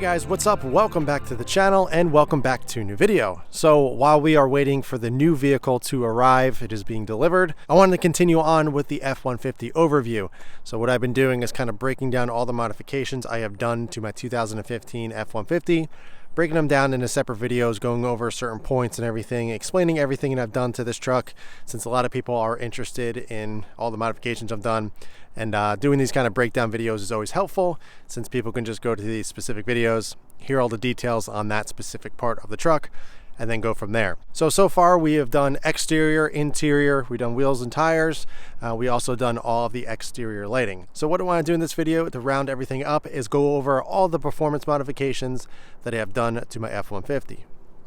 guys, what's up? Welcome back to the channel and welcome back to a new video. So while we are waiting for the new vehicle to arrive, it is being delivered, I wanted to continue on with the F150 overview. So what I've been doing is kind of breaking down all the modifications I have done to my 2015 F150, breaking them down into separate videos, going over certain points and everything, explaining everything that I've done to this truck, since a lot of people are interested in all the modifications I've done. And doing these kind of breakdown videos is always helpful, since people can just go to these specific videos, hear all the details on that specific part of the truck, and then go from there. So far we have done exterior, interior, we've done wheels and tires. We also done all of the exterior lighting. So what I want to do in this video to round everything up is go over all the performance modifications that I have done to my F150.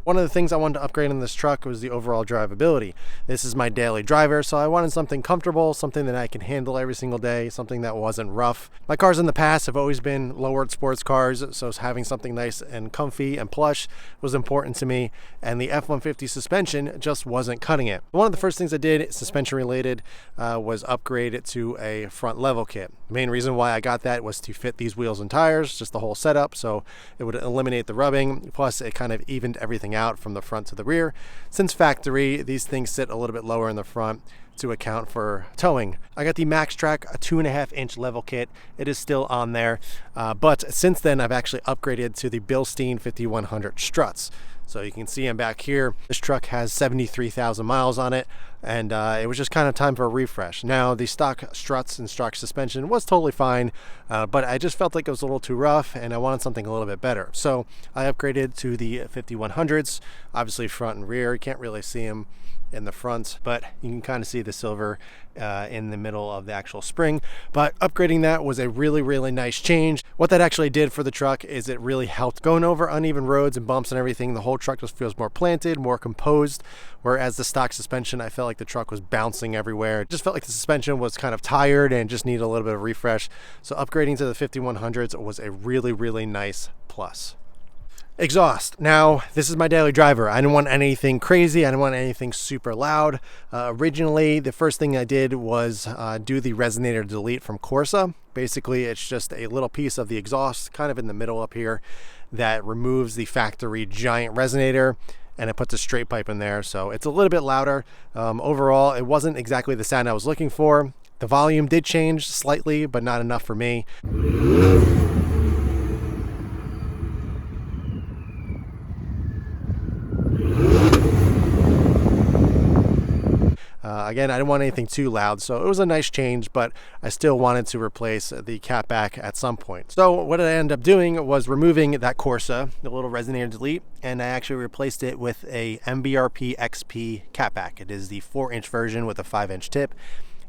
One of the things I wanted to upgrade on this truck was the overall drivability. This is my daily driver, so I wanted something comfortable, something that I can handle every single day, something that wasn't rough. My cars in the past have always been lowered sports cars, so having something nice and comfy and plush was important to me, and the F-150 suspension just wasn't cutting it. One of the first things I did, suspension related, was upgrade it to a front level kit. The main reason why I got that was to fit these wheels and tires, just the whole setup, so it would eliminate the rubbing, plus it kind of evened everything out from the front to the rear. Since factory, these things sit a little bit lower in the front to account for towing. I got the Max Track, a 2.5-inch level kit. It is still on there, but since then I've actually upgraded to the Bilstein 5100 struts. So you can see them back here. This truck has 73,000 miles on it, and it was just kind of time for a refresh. Now, the stock struts and stock suspension was totally fine, but I just felt like it was a little too rough, and I wanted something a little bit better. So I upgraded to the 5100s, obviously front and rear. You can't really see them in the front, but you can kind of see the silver in the middle of the actual spring. But upgrading that was a really nice change. What that actually did for the truck is it really helped going over uneven roads and bumps and everything. The whole truck just feels more planted, more composed, whereas the stock suspension, I felt like the truck was bouncing everywhere. It just felt like the suspension was kind of tired and just needed a little bit of refresh. So upgrading to the 5100s was a really nice plus. Exhaust. Now, this is my daily driver. I didn't want anything crazy. I didn't want anything super loud. Originally, the first thing I did was do the resonator delete from Corsa. Basically, it's just a little piece of the exhaust, kind of in the middle up here, that removes the factory giant resonator, and it puts a straight pipe in there, so it's a little bit louder. Overall, it wasn't exactly the sound I was looking for. The volume did change slightly, but not enough for me. Again, I didn't want anything too loud, so it was a nice change, but I still wanted to replace the catback at some point. So what I ended up doing was removing that Corsa, the little resonator delete, and I actually replaced it with a MBRP XP catback. It is the 4-inch version with a 5-inch tip.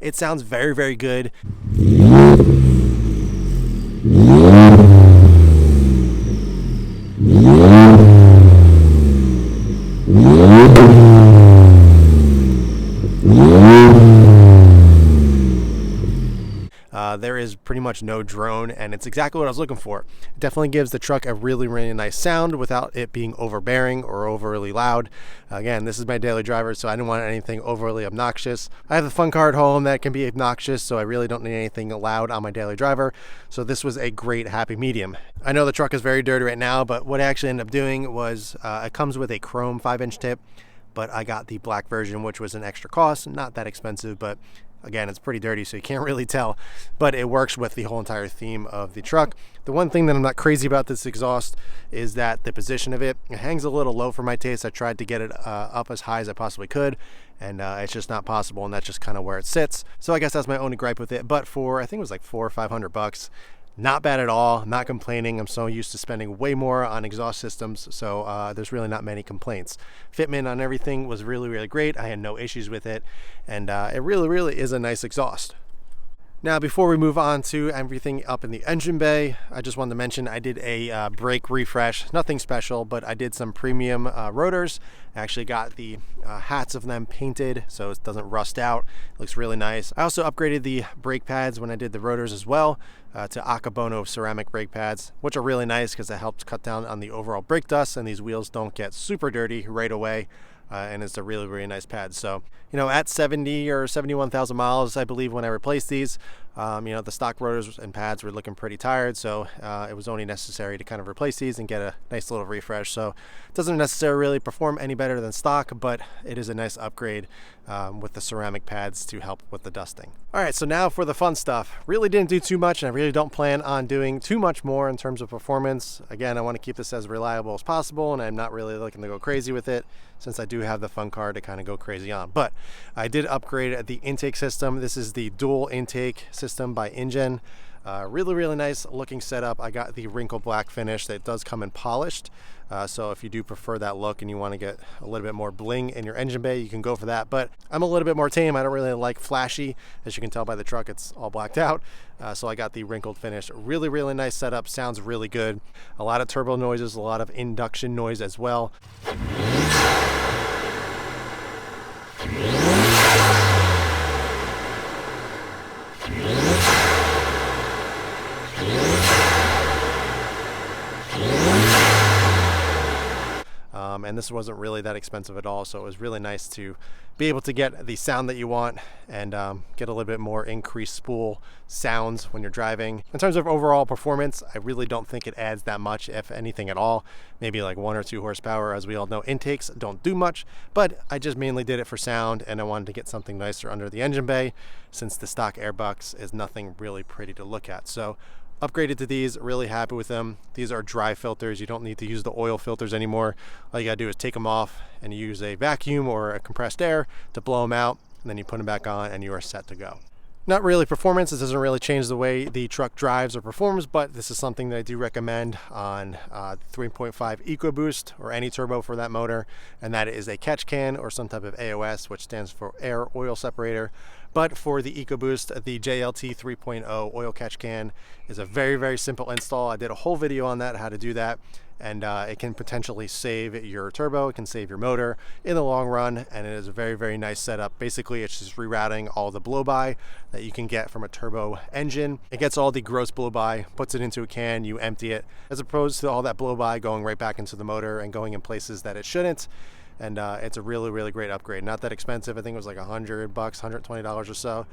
It sounds very good. There is pretty much no drone, and it's exactly what I was looking for. It definitely gives the truck a really nice sound without it being overbearing or overly loud. Again, this is my daily driver, so I didn't want anything overly obnoxious. I have a fun car at home that can be obnoxious, so I really don't need anything loud on my daily driver. So this was a great happy medium. I know the truck is very dirty right now, but what I actually ended up doing was it comes with a chrome 5-inch tip, but I got the black version, which was an extra cost. Not that expensive, but again, it's pretty dirty, so you can't really tell, but it works with the whole entire theme of the truck. The one thing that I'm not crazy about this exhaust is that the position of it hangs a little low for my taste. I tried to get it up as high as I possibly could, and it's just not possible, and that's just kind of where it sits. So I guess that's my only gripe with it, but for, I think it was like $400 or $500, not bad at all, not complaining. I'm so used to spending way more on exhaust systems, so there's really not many complaints. Fitment on everything was really great. I had no issues with it, and it really is a nice exhaust. Now, before we move on to everything up in the engine bay, I just wanted to mention I did a brake refresh. Nothing special, but I did some premium rotors. I actually got the hats of them painted so it doesn't rust out. It looks really nice. I also upgraded the brake pads when I did the rotors as well to Akabono ceramic brake pads, which are really nice because it helps cut down on the overall brake dust, and these wheels don't get super dirty right away. and it's a really nice pad. So, at 70 or 71,000 miles, I believe, when I replaced these, the stock rotors and pads were looking pretty tired, so it was only necessary to kind of replace these and get a nice little refresh. So it doesn't necessarily really perform any better than stock, but it is a nice upgrade with the ceramic pads to help with the dusting. All right, so now for the fun stuff. Really didn't do too much, and I really don't plan on doing too much more in terms of performance. Again, I want to keep this as reliable as possible, and I'm not really looking to go crazy with it since I do have the fun car to kind of go crazy on. But I did upgrade the intake system. This is the dual intake system by InGen. Really nice looking setup. I got the wrinkled black finish that does come in polished. So if you do prefer that look and you want to get a little bit more bling in your engine bay, you can go for that. But I'm a little bit more tame. I don't really like flashy. As you can tell by the truck, it's all blacked out. So I got the wrinkled finish. Really nice setup. Sounds really good. A lot of turbo noises, a lot of induction noise as well. And this wasn't really that expensive at all, so it was really nice to be able to get the sound that you want and get a little bit more increased spool sounds when you're driving. In terms of overall performance, I really don't think it adds that much, if anything at all. Maybe like 1 or 2 horsepower. As we all know, intakes don't do much, but I just mainly did it for sound, and I wanted to get something nicer under the engine bay since the stock airbox is nothing really pretty to look at. So upgraded to these, really happy with them. These are dry filters. You don't need to use the oil filters anymore. All you gotta do is take them off and use a vacuum or a compressed air to blow them out, and then you put them back on and you are set to go. Not really performance. This doesn't really change the way the truck drives or performs, but this is something that I do recommend on 3.5 EcoBoost or any turbo for that motor, and that is a catch can or some type of AOS, which stands for air oil separator. But for the EcoBoost, the JLT 3.0 oil catch can is a very simple install. I did a whole video on that, how to do that. And it can potentially save your turbo, it can save your motor in the long run, and it is a very nice setup. Basically, it's just rerouting all the blow-by that you can get from a turbo engine. It gets all the gross blow-by, puts it into a can, you empty it, as opposed to all that blow-by going right back into the motor and going in places that it shouldn't. And it's a really great upgrade. Not that expensive. I think it was like $100, $120 or so.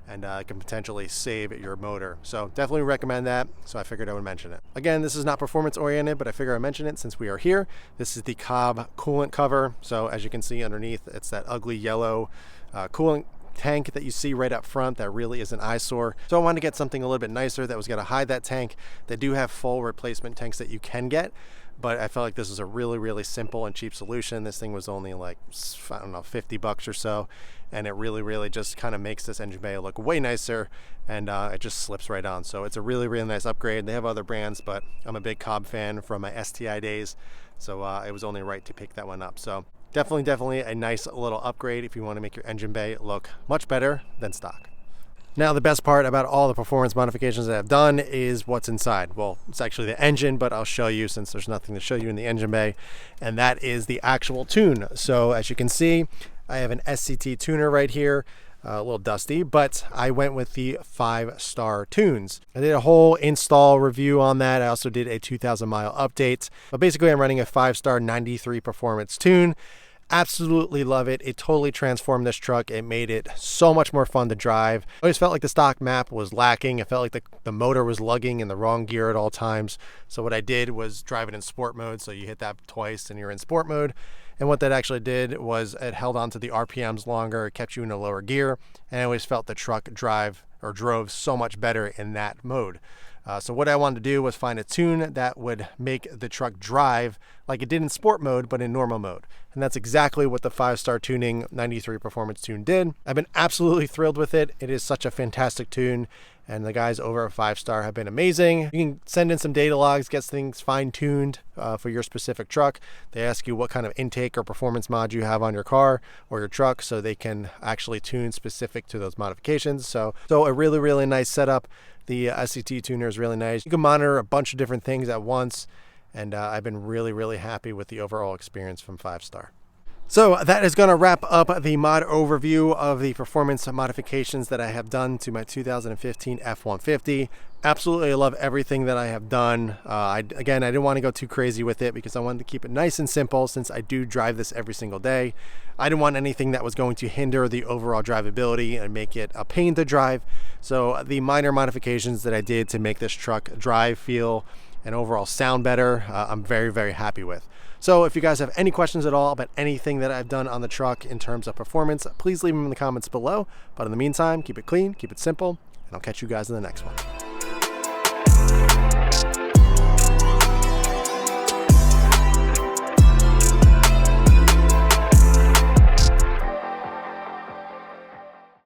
And it can potentially save your motor. So definitely recommend that. So I figured I would mention it. Again, this is not performance oriented, but I figure I mention it since we are here. This is the Cobb coolant cover. So as you can see underneath, it's that ugly yellow coolant tank that you see right up front that really is an eyesore. So I wanted to get something a little bit nicer that was going to hide that tank. They do have full replacement tanks that you can get, but I felt like this is a really simple and cheap solution. This thing was only like, I don't know, 50 bucks or so, and it really just kind of makes this engine bay look way nicer, and it just slips right on. So it's a really nice upgrade. They have other brands, but I'm a big Cobb fan from my STI days, so it was only right to pick that one up. So definitely a nice little upgrade if you want to make your engine bay look much better than stock. Now, the best part about all the performance modifications that I've done is what's inside. Well, it's actually the engine, but I'll show you since there's nothing to show you in the engine bay, and that is the actual tune. So as you can see, I have an SCT tuner right here, a little dusty, but I went with the 5-star tunes. I did a whole install review on that. I also did a 2,000-mile update, but basically I'm running a 5-star 93 performance tune. Absolutely love it. It totally transformed this truck. It made it so much more fun to drive. I always felt like the stock map was lacking. I felt like the motor was lugging in the wrong gear at all times. So what I did was drive it in sport mode. So you hit that twice and you're in sport mode. And what that actually did was it held onto the RPMs longer. It kept you in a lower gear. And I always felt the truck drove so much better in that mode. So what I wanted to do was find a tune that would make the truck drive like it did in sport mode, but in normal mode. And that's exactly what the 5-star tuning 93 performance tune did. I've been absolutely thrilled with it. It is such a fantastic tune, and the guys over at 5-star have been amazing. You can send in some data logs, get things fine-tuned for your specific truck. They ask you what kind of intake or performance mod you have on your car or your truck, so they can actually tune specific to those modifications. So a really nice setup. The SCT tuner is really nice. You can monitor a bunch of different things at once, and I've been really happy with the overall experience from 5-star. So that is going to wrap up the mod overview of the performance modifications that I have done to my 2015 F-150. Absolutely love everything that I have done. Again, I didn't want to go too crazy with it because I wanted to keep it nice and simple since I do drive this every single day. I didn't want anything that was going to hinder the overall drivability and make it a pain to drive. So the minor modifications that I did to make this truck drive, feel, and overall sound better, I'm very, very happy with. So if you guys have any questions at all about anything that I've done on the truck in terms of performance, please leave them in the comments below. But in the meantime, keep it clean, keep it simple, and I'll catch you guys in the next one.